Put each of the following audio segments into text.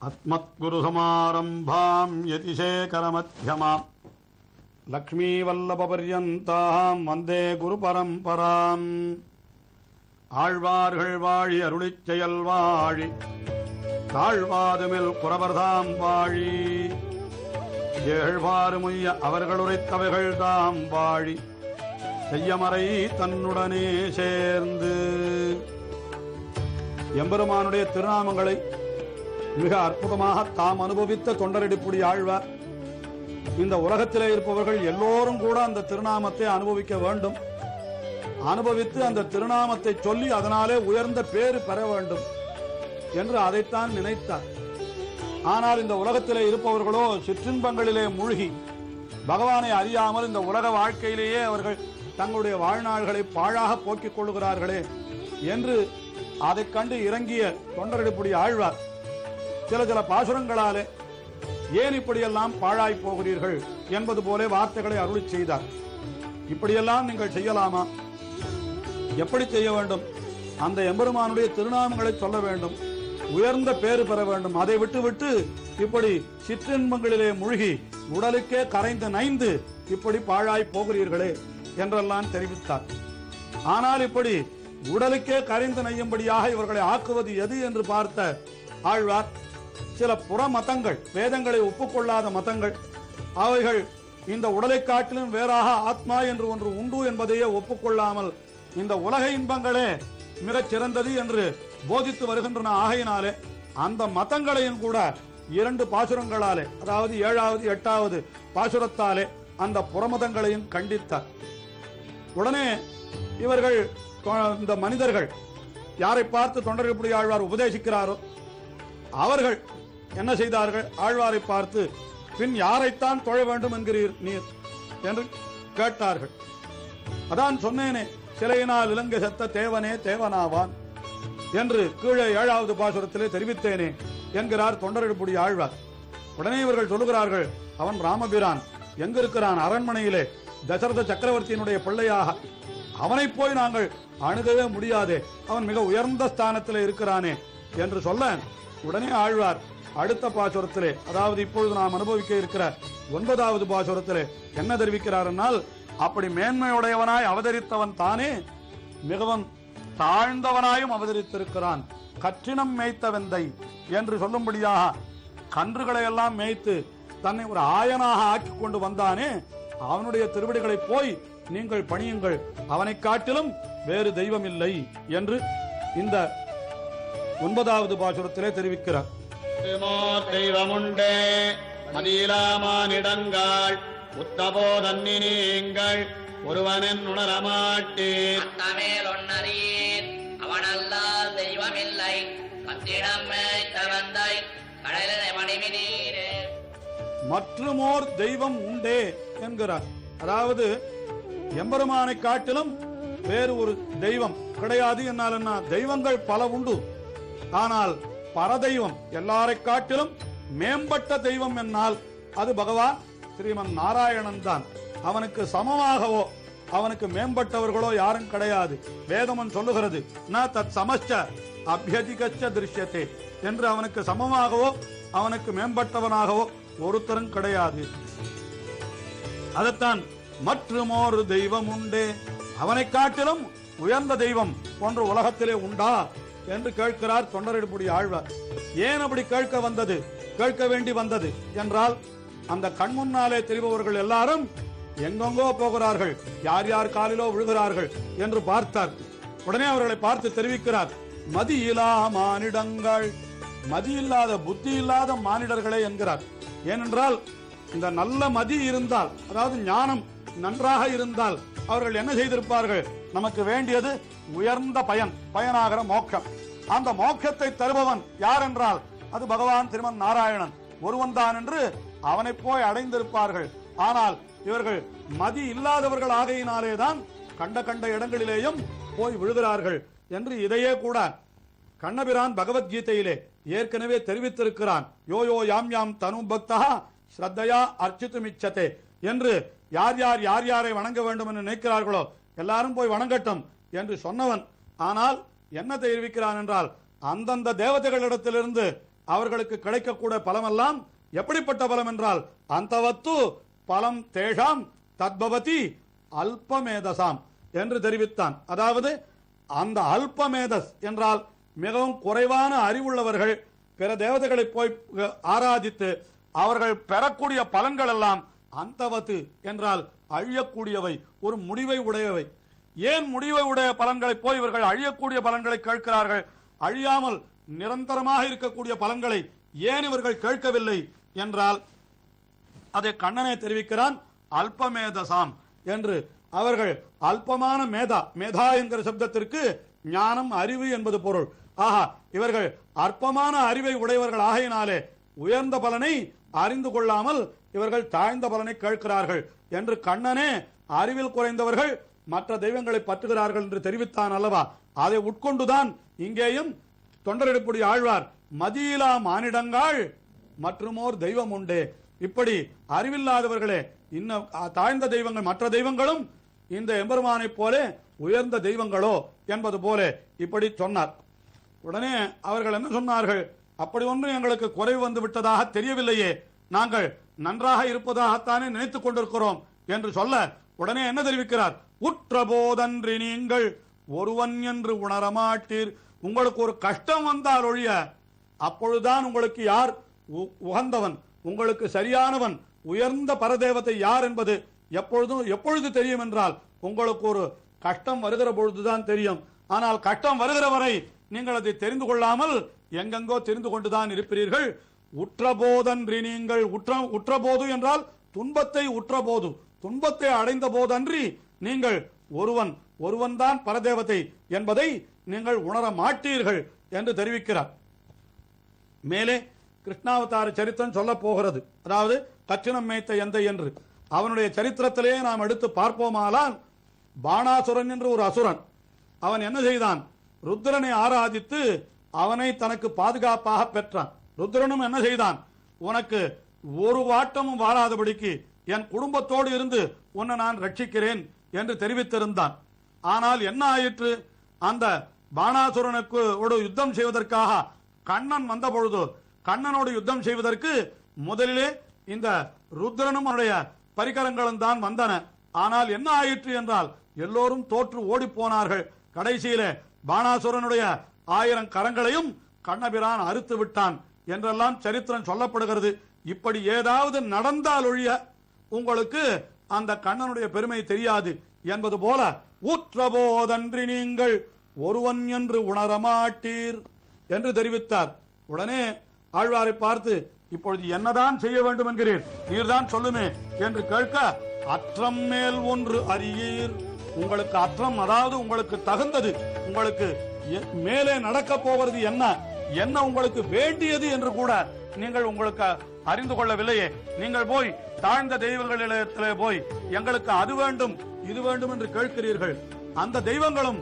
அஸ்மத்குருசமாரம்பாம் யதிசேகரமத்யமாம் லக்ஷ்மீவல்லபபர்யந்தாம் வந்தே குரு பரம்பராம். ஆழ்வார்கள் வாழி அருளிச் செயல் வாழி தாழ்வாதுமில் குறவர்தாம் வாழி ஏழ்வாறுமுய்ய அவர்களுரைத்தவைகள் தாம் வாழி செய்யமறை தன்னுடனே சேர்ந்து. எம்பெருமானுடைய திருநாமங்களை மிக அற்புதமாக தாம் அனுபவித்த தொண்டரடிப்புடி ஆழ்வார் இந்த உலகத்திலே இருப்பவர்கள் எல்லோரும் கூட அந்த திருநாமத்தை அனுபவிக்க வேண்டும், அனுபவித்து அந்த திருநாமத்தை சொல்லி அதனாலே உயர்ந்த பேறு பெற வேண்டும் என்று அதைத்தான் நினைத்தார். ஆனால் இந்த உலகத்திலே இருப்பவர்களோ சிற்றின்பங்களிலே மூழ்கி பகவானை அறியாமல் இந்த உலக வாழ்க்கையிலேயே அவர்கள் தங்களுடைய வாழ்நாள்களை பாழாக போக்கிக் கொள்ளுகிறார்களே என்று அதைக் கண்டு இறங்கிய தொண்டரடிப்புடி ஆழ்வார் சில பாசுரங்களாலே ஏன் இப்படியெல்லாம் பாழாய் போகிறீர்கள் என்பது போல வார்த்தைகளை அருளி செய்தார். இப்படியெல்லாம் நீங்கள் செய்யலாமா? எப்படி செய்ய வேண்டும்? அந்த எம்பெருமானுடைய திருநாமங்களை சொல்ல வேண்டும், உயர்ந்த பேறு பெற வேண்டும். அதை விட்டு இப்படி சிற்றின்பங்களிலே மூழ்கி உடலுக்கே கரைந்து நைந்து இப்படி பாழாய் போகிறீர்களே என்றெல்லாம் தெரிவித்தார். ஆனால் இப்படி உடலுக்கே கரைந்து நெய்யும்படியாக இவர்களை ஆக்குவது எது என்று பார்த்த ஆழ்வார் சில புற மதங்கள், வேதங்களை ஒப்புக்கொள்ளாத மதங்கள், அவைகள் இந்த உடலை காட்டிலும் வேறாக ஆத்மா என்று ஒன்று உண்டு என்பதையே ஒப்புக்கொள்ளாமல் இந்த உலக இன்பங்களே மிகச் சிறந்தது என்று போதித்து வருகின்றன. ஆகையினாலே அந்த மதங்களையும் கூட 2 பாசுரங்களாலே, அதாவது 7வது 8வது பாசுரத்தாலே அந்த புறமதங்களையும் கண்டித்தார். உடனே இவர்கள், இந்த மனிதர்கள் யாரை பார்த்து தொண்டரடிப்புடி ஆழ்வார் உபதேசிக்கிறாரோ அவர்கள் என்ன செய்தார்கள்? ஆழ்வாரை பார்த்து, பின் யாரைத்தான் தொழ வேண்டும் என்கிறீர் நீர் என்று கேட்டார்கள். அதான் சொன்னேனே, சிலையினால் இலங்கை செத்த தேவனே தேவனாவான் என்று கீழே 7வது பாசுரத்திலே தெரிவித்தேனே என்கிறார் தொண்டரடிப்புடி ஆழ்வார். உடனே இவர்கள் சொல்லுகிறார்கள், அவன் ராமபிரான் எங்க இருக்கிறான்? அரண்மனையிலே தசரத சக்கரவர்த்தியினுடைய பிள்ளையாக. அவனை போய் நாங்கள் அணுகவே முடியாதே, அவன் மிக உயர்ந்த ஸ்தானத்திலே இருக்கிறானே என்று சொல்ல, உடனே ஆழ்வார் அடுத்த பாசுரத்திலே, அதாவது இப்பொழுது நாம் அனுபவிக்க இருக்கிற 9வது பாசுரத்திலே என்ன தெரிவிக்கிறார் என்னால், அப்படி மேன்மையுடையவனாய் அவதரித்தவன் தானே மிகவும் தாழ்ந்தவனாயும் அவதரித்திருக்கிறான். கற்றினம் மேய்த்த வெந்தை என்று சொல்லும்படியாக கன்றுகளை எல்லாம் மேய்த்து தன்னை ஒரு ஆயனாக ஆக்கி கொண்டு வந்தானே, அவனுடைய திருவடிகளை போய் நீங்கள் பணியுங்கள், அவனை காட்டிலும் வேறு தெய்வம் இல்லை என்று இந்த 9வது பாசுரத்திலே தெரிவிக்கிறார். தெய்வமுண்டே மதியிலாமானிடங்கள் உத்தபோ தன்னினீங்கள் ஒருவனின் உணரமாட்டீர் அவனல்லால் தெய்வமில்லை மற்றுமோர் தெய்வம் உண்டே என்கிறார். அதாவது எம்பெருமானை காட்டிலும் வேறு ஒரு தெய்வம் கிடையாது என்னால் என்ன? தெய்வங்கள் பல உண்டு, ஆனால் பரதெய்வம் எல்லாரை காட்டிலும் மேம்பட்ட தெய்வம் என்னால் அது பகவான் ஸ்ரீமன் நாராயணன் தான். அவனுக்கு சமமாகவோ அவனுக்கு மேம்பட்டவர்களோ யாரும் கிடையாது. வேதமன் சொல்லுகிறது, ந தத் சமச்ச அபியதிகச்ச திருஷ்யத்தே என்று. அவனுக்கு சமமாகவோ அவனுக்கு மேம்பட்டவனாகவோ ஒருத்தரும் கிடையாது. அதைத்தான் மற்றுமோர் தெய்வம் உண்டே, அவனை காட்டிலும் உயர்ந்த தெய்வம் ஒன்று உலகத்திலே உண்டா என்று கேட்கிறார் தொண்டரடிப்புடி ஆழ்வார். ஏன் அப்படி கேட்க வேண்டி வந்தது என்றால், அந்த கண்முன்னாலே தெரிபவர்கள் எல்லாரும் எங்கெங்கோ போகிறார்கள், யார் யார் காலிலோ விழுகிறார்கள் என்று பார்த்தார். உடனே அவர்களை பார்த்து தெரிவிக்கிறார், மதியிலா மானிடங்கள், மதியில்லாத புத்தி இல்லாத மானிடர்களே என்கிறார். ஏனென்றால் இந்த நல்ல மதி இருந்தால், அதாவது ஞானம் நன்றாக இருந்தால் அவர்கள் என்ன செய்திருப்பார்கள்? நமக்கு வேண்டியது உயர்ந்த பயனாகிற மோட்சம். அந்த மோட்சத்தை தருபவன் யார் என்றால் அது பகவான் திருமன் நாராயணன் ஒருவன் தான் என்று அவனை போய் அடைந்திருப்பார்கள். ஆனால் இவர்கள் மதி இல்லாதவர்கள் ஆகையினாலேதான் கண்ட இடங்களிலேயும் போய் விழுகிறார்கள் என்று இதையே கூட கண்ணபிரான் பகவத்கீதையிலே ஏற்கனவே தெரிவித்திருக்கிறான். யோயோ யாம் யாம் தனு பக்தா ஸ்ரத்தையா அர்ச்சித்துமிச்சதே என்று. யார் யாரை வணங்க வேண்டும் என்று நினைக்கிறார்களோ எல்லாரும் போய் வணங்கட்டும் என்று சொன்னவன். ஆனால் என்ன தெரிவிக்கிறான் என்றால், அந்தந்த தேவதைகளிடத்திலிருந்து அவர்களுக்கு கிடைக்கக்கூடிய பலமெல்லாம் எப்படிப்பட்ட பலம் என்றால் அந்தவத்து பலம் தேஷாம் தத்பவதி அல்பமேதசாம் என்று தெரிவித்தான். அதாவது அந்த அல்பமேதஸ் என்றால் மிகவும் குறைவான அறிவுள்ளவர்கள் பிற தேவதைகளை போய் ஆராதித்து அவர்கள் பெறக்கூடிய பலன்கள் எல்லாம் அந்தவத்து என்றால் அழியக்கூடியவை, ஒரு முடிவை உடையவை. ஏன் முடிவை உடைய பலன்களை போய் இவர்கள் அழியக்கூடிய பலன்களை கேட்கிறார்கள்? அழியாமல் நிரந்தரமாக இருக்கக்கூடிய பலன்களை ஏன் இவர்கள் கேட்கவில்லை என்றால் அதை கண்ணனே தெரிவிக்கிறான். அல்பமேதசாம் என்று அவர்கள் அல்பமான மேதா என்கிற சப்தத்திற்கு ஞானம், அறிவு என்பது பொருள். ஆஹா, இவர்கள் அற்பமான அறிவை உடையவர்கள் ஆகையினாலே உயர்ந்த பலனை அறிந்து கொள்ளாமல் இவர்கள் தாழ்ந்த பலனை கேட்கிறார்கள் என்று கண்ணனே அறிவில் குறைந்தவர்கள் மற்ற தெய்வங்களை பற்றுகிறார்கள் என்று தெரிவித்தான் அல்லவா? அதை உட்கொண்டுதான் இங்கேயும் தொண்டரெடுப்புடி ஆழ்வார் மதியிலா மானிடங்கள் மற்றுமோர் தெய்வம் உண்டே, இப்படி அறிவில்லாதவர்களே இன்னும் தாழ்ந்த தெய்வங்கள் மற்ற தெய்வங்களும் இந்த எம்பெருமானை போல உயர்ந்த தெய்வங்களோ என்பது போல இப்படி சொன்னார். உடனே அவர்கள் என்ன சொன்னார்கள்? அப்படி ஒன்றும் எங்களுக்கு குறைவு வந்து விட்டதாக தெரியவில்லையே, நாங்கள் நன்றாக இருப்பதாகத்தானே நினைத்துக் கொண்டிருக்கிறோம் என்று சொல்ல உடனே என்ன தெரிவிக்கிறார்? உற்ற போதன்றி நீங்கள் ஒருவன் என்று உணரமாட்டீர். உங்களுக்கு ஒரு கஷ்டம் வந்தால் ஒழிய அப்பொழுதுதான் உங்களுக்கு யார் உகந்தவன், உங்களுக்கு சரியானவன், உயர்ந்த பரதேவத்தை யார் என்பது எப்பொழுது தெரியும் என்றால் உங்களுக்கு ஒரு கஷ்டம் வருகிற பொழுதுதான் தெரியும். ஆனால் கஷ்டம் வருகிற வரை நீங்கள் அதை தெரிந்து கொள்ளாமல் எங்கெங்கோ தெரிந்து கொண்டுதான் இருப்பீர்கள். உற்றபோதன்றி நீங்கள் உற்றபோது என்றால் துன்பத்தை உற்றபோது, துன்பத்தை அடைந்த போதன்றி நீங்கள் ஒருவன் தான் பரதேவத்தை என்பதை நீங்கள் உணர மாட்டீர்கள் என்று தெரிவிக்கிறார். மேலே கிருஷ்ணாவதார சரித்திரம் சொல்ல போகிறது. அதாவது கச்சினம் மேய்த்த எந்தை என்று அவனுடைய சரித்திரத்திலேயே நாம் எடுத்து பார்ப்போமானால், பாணாசுரன் என்று ஒரு அசுரன், அவன் என்ன செய்தான்? ருத்ரனை ஆராதித்து அவனை தனக்கு பாதுகாப்பாக பெற்றான். ருத்ரனும் என்ன செய்தான்? உனக்கு ஒரு வாட்டமும் வாராதபடிக்கு என் குடும்பத்தோடு இருந்து உன்னை நான் ரட்சிக்கிறேன் என்று தெரிவித்திருந்தான். ஆனால் என்ன ஆயிற்று? அந்த பாணாசுரனுக்கு யுத்தம் செய்வதற்காக கண்ணன் வந்த பொழுது கண்ணனோடு யுத்தம் செய்வதற்கு முதலிலே இந்த ருத்ரனும் அவனுடைய பரிகரங்களும் தான் வந்தன. ஆனால் என்ன ஆயிற்று என்றால் எல்லோரும் தோற்று ஓடி போனார்கள். கடைசியிலே பாணாசுரனுடைய 1000 கரங்களையும் கண்ணபிரான் அறுத்து விட்டான் என்றெல்லாம் சரித்திரம் சொல்லப்படுகிறது. இப்படி ஏதாவது நடந்தால் ஒழிய உங்களுக்கு அந்த கண்ணனுடைய பெருமை தெரியாது என்பது போல ஊற்றபோதன்றி நீங்கள் ஒருவன் என்று உணரமாட்டீர் என்று தெரிவித்தார். உடனே ஆழ்வாரை பார்த்து, இப்பொழுது என்னதான் செய்ய வேண்டும் என்கிறீர், நீர்தான் சொல்லுமே என்று கேட்க, அற்றம் மேல் ஒன்று அறியீர். உங்களுக்கு அற்றம், அதாவது உங்களுக்கு தகுந்தது, உங்களுக்கு மேலே நடக்க போவது என்ன உங்களுக்கு வேண்டியது என்று கூட நீங்கள் உங்களுக்கு அறிந்து கொள்ளவில்லையே. நீங்கள் போய் தாழ்ந்த தெய்வங்களிடத்திலே போய் எங்களுக்கு அது வேண்டும் இது வேண்டும் என்று கேட்கிறீர்கள். அந்த தெய்வங்களும்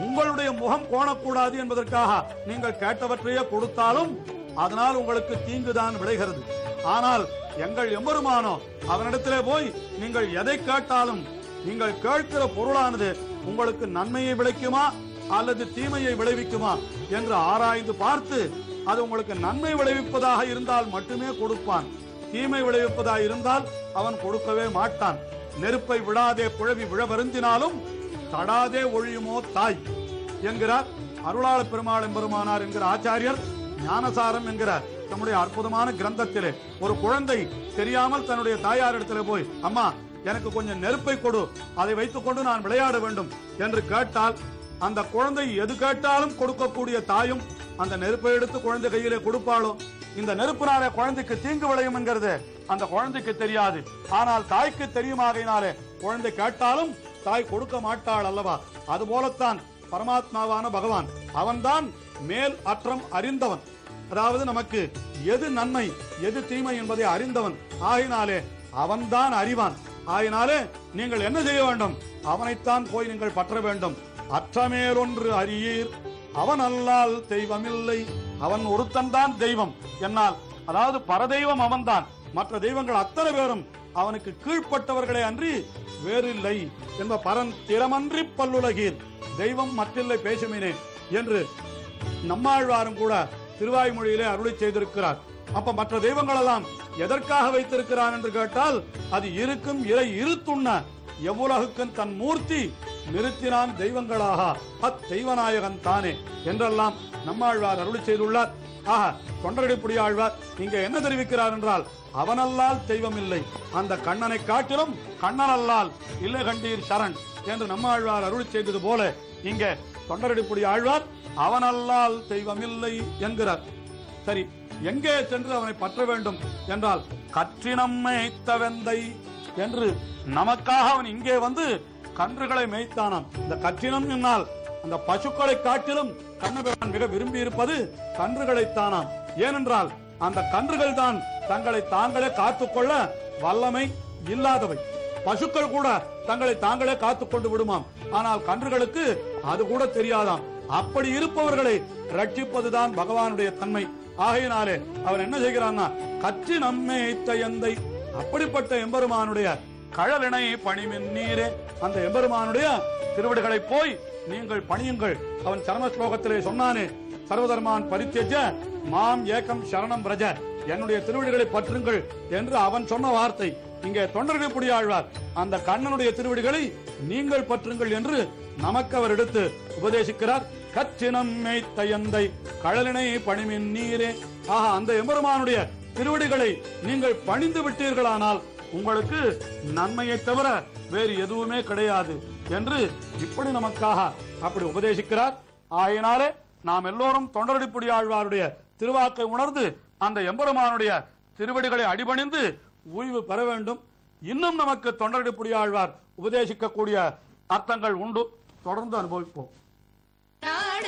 உங்களுடைய முகம் கோணக்கூடாது என்பதற்காக நீங்கள் கேட்டவற்றையே கொடுத்தாலும் அதனால் உங்களுக்கு தீங்குதான் விளைகிறது. ஆனால் எங்கள் எம்பெருமானோ அவனிடத்திலே போய் நீங்கள் எதை கேட்டாலும் நீங்கள் கேட்கிற பொருளானது உங்களுக்கு நன்மையை விளைக்குமா அல்லது தீமையை விளைவிக்குமா என்று ஆராய்ந்து பார்த்து அது உங்களுக்கு நன்மை விளைவிப்பதாக இருந்தால் மட்டுமே கொடுப்பான். தீமை விளைவிப்பதாக இருந்தால் அவன் கொடுக்கவே மாட்டான். நெருப்பை விடாதே குழவி விழ வருந்தினாலும் தடாதே ஒழியுமோ தாய் என்கிறார் அருளாள பெருமாள் எம்பெருமானார் என்கிற ஆச்சாரியர் ஞானசாரம் என்கிற நம்முடைய அற்புதமான கிரந்தத்திலே. ஒரு குழந்தை தெரியாமல் தன்னுடைய தாயாரிடத்திலே போய், அம்மா எனக்கு கொஞ்சம் நெருப்பை கொடு, அதை வைத்துக் கொண்டு நான் விளையாட வேண்டும் என்று கேட்டால் அந்த குழந்தை எது கேட்டாலும் கொடுக்கக்கூடிய தாயும் அந்த நெருப்பை எடுத்து குழந்தை கையிலே கொடுப்பாளோ? இந்த நெருப்பினாலே குழந்தைக்கு தீங்கு விளையும் என்கிறது அந்த குழந்தைக்கு தெரியாது. ஆனால் தாய்க்கு தெரியுமாகையினாலே குழந்தை கேட்டாலும் தாய் கொடுக்க மாட்டாள் அல்லவா? அதுபோலத்தான் பரமாத்மாவான பகவான், அவன்தான் மேல் அற்றம் அறிந்தவன். அதாவது நமக்கு எது நன்மை எது தீமை என்பதை அறிந்தவன். ஆகினாலே அவன்தான் அறிவான். ஆகினாலே நீங்கள் என்ன செய்ய வேண்டும்? அவனைத்தான் போய் நீங்கள் பற்ற வேண்டும். அற்றமேலொன்று அறியீர், அவன் அல்லால் தெய்வமில்லை. அவன் ஒருத்தன் தான் தெய்வம் என்னால், அதாவது பரதெய்வம் அவன்தான். மற்ற தெய்வங்கள் அத்தனை பேரும் அவனுக்கு கீழ்ப்பட்டவர்களே அன்றி வேறில்லை என்ப பரன் திறமன்றி பல்லுலகீர் தெய்வம் மற்றில்லை பேசுமினே என்று நம்மாழ்வாரும் கூட திருவாய்மொழியிலே அருளி செய்திருக்கிறார். அப்ப மற்ற தெய்வங்கள் எல்லாம் எதற்காக வைத்திருக்கிறான் என்று கேட்டால், அது இருக்கும் இறை இருத்துண்ண எவ்வுலகுக்கும் தன் மூர்த்தி நிறுத்தினான் தெய்வங்களாக அத்தெய்வநாயகன் தானே என்றெல்லாம் நம்மாழ்வார் அருளி செய்துள்ளார். ஆக தொண்டரடிப்புடி ஆழ்வார் இங்க என்ன தெரிவிக்கிறார் என்றால், அவனல்லால் தெய்வம் இல்லை, அந்த கண்ணனை காட்டிலும் கண்ணனல்லால் இல்லை கண்டீர் சரண் என்று நம்மாழ்வார் அருளி செய்தது போல இங்க தொண்டரடிப்புடி ஆழ்வார் அவனல்லால் தெய்வம் இல்லை என்கிறார். சரி, எங்கே சென்று அவனை பற்ற வேண்டும் என்றால், கற்றினம் மேய்த்தவெந்தை என்று நமக்காக அவன் இங்கே வந்து கன்றுகளை மேய்த்தானாம். இந்த கற்றினம் என்னால் அந்த பசுக்களை காட்டிலும் கண்ணபிரான் மிக விரும்பி இருப்பது கன்றுகளைத்தானாம். ஏனென்றால் அந்த கன்றுகள் தான் தங்களை தாங்களே காத்துக்கொள்ள வல்லமை இல்லாதவை. பசுக்கள் கூட தங்களை தாங்களே காத்துக்கொண்டு விடுமாம், ஆனால் கன்றுகளுக்கு அது கூட தெரியாதாம். அப்படி இருப்பவர்களை ரட்சிப்பதுதான் பகவானுடைய தன்மை. ஆகையினாலே அவன் என்ன செய்கிறான்னா, கற்றி நம்மை தயந்தை, அப்படிப்பட்ட எம்பெருமானுடைய கழலினை பணிமின் நீரே, அந்த எம்பெருமானுடைய திருவடிகளை போய் நீங்கள் பணியுங்கள். அவன் சரம ஸ்லோகத்திலே சொன்னானே, சர்வதர்மான் பரித்யஜ மாம் ஏகம் சரணம் பிரஜ, என்னுடைய திருவடிகளை பற்றுங்கள் என்று அவன் சொன்ன வார்த்தை. இங்கே தொண்டரடிப்புடி ஆழ்வார் அந்த கண்ணனுடைய திருவடிகளை நீங்கள் பற்றுங்கள் என்று நமக்கு அவர் எடுத்து உபதேசிக்கிறார். கற்றினம் மேய்த்தயந்தை கழலினை பணிமின் நீரே. ஆக அந்த எம்பெருமானுடைய திருவடிகளை நீங்கள் பணிந்து விட்டீர்களானால் உங்களுக்கு நன்மையை தவிர வேறு எதுவுமே கிடையாது என்று இப்படி நமக்காக அப்படி உபதேசிக்கிறார். ஆகையினாலே நாம் எல்லோரும் தொண்டரடிப்புடி ஆழ்வாருடைய திருவாக்கை உணர்ந்து அந்த எம்பெருமானுடைய திருவடிகளை அடிபணிந்து ஓய்வு பெற வேண்டும். இன்னும் நமக்கு தொண்டரடிப்புடி ஆழ்வார் உபதேசிக்கக்கூடிய அர்த்தங்கள் உண்டு, தொடர்ந்து அனுபவிப்போம்.